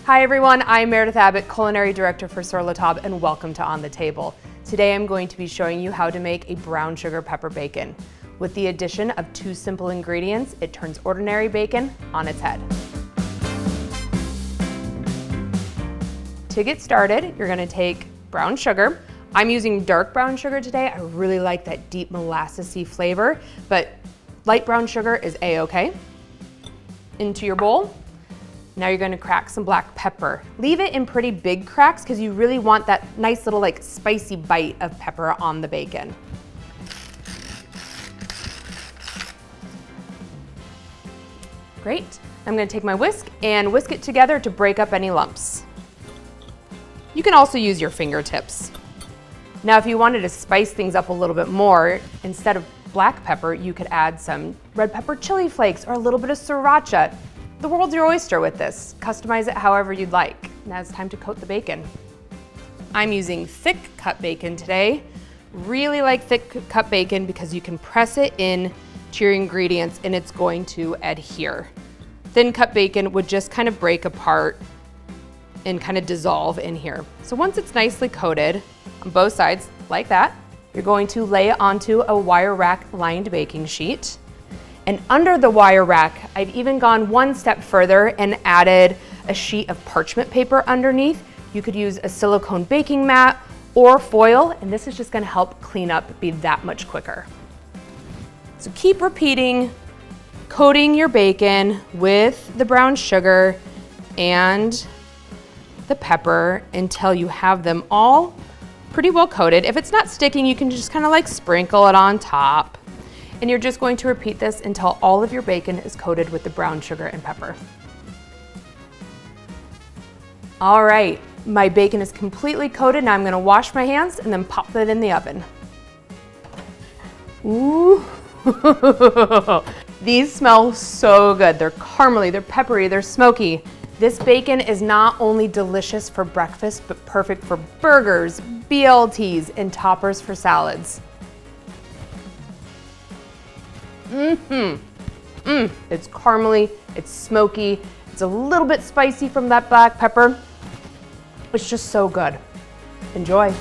Hi everyone, I'm Meredith Abbott, Culinary Director for Sur La Table, and welcome to On the Table. Today I'm going to be showing you how to make a brown sugar pepper bacon. With the addition of 2 simple ingredients, it turns ordinary bacon on its head. To get started, you're going to take brown sugar. I'm using dark brown sugar today. I really like that deep molassesy flavor, but light brown sugar is a-okay. Into your bowl. Now you're going to crack some black pepper. Leave it in pretty big cracks because you really want that nice little like spicy bite of pepper on the bacon. Great. I'm going to take my whisk and whisk it together to break up any lumps. You can also use your fingertips. Now if you wanted to spice things up a little bit more, instead of black pepper, you could add some red pepper chili flakes or a little bit of sriracha. The world's your oyster with this. Customize it however you'd like. Now it's time to coat the bacon. I'm using thick cut bacon today. Really like thick cut bacon because you can press it in to your ingredients and it's going to adhere. Thin cut bacon would just kind of break apart and kind of dissolve in here. So once it's nicely coated on both sides like that, you're going to lay it onto a wire rack lined baking sheet. And under the wire rack, I've even gone one step further and added a sheet of parchment paper underneath. You could use a silicone baking mat or foil, and this is just gonna help clean up, be that much quicker. So keep repeating, coating your bacon with the brown sugar and the pepper until you have them all pretty well coated. If it's not sticking, you can just kind of like sprinkle it on top. And you're just going to repeat this until all of your bacon is coated with the brown sugar and pepper. All right, my bacon is completely coated. Now I'm gonna wash my hands and then pop it in the oven. Ooh, these smell so good. They're caramely, they're peppery, they're smoky. This bacon is not only delicious for breakfast, but perfect for burgers, BLTs, and toppers for salads. It's caramely, it's smoky, it's a little bit spicy from that black pepper. It's just so good. Enjoy.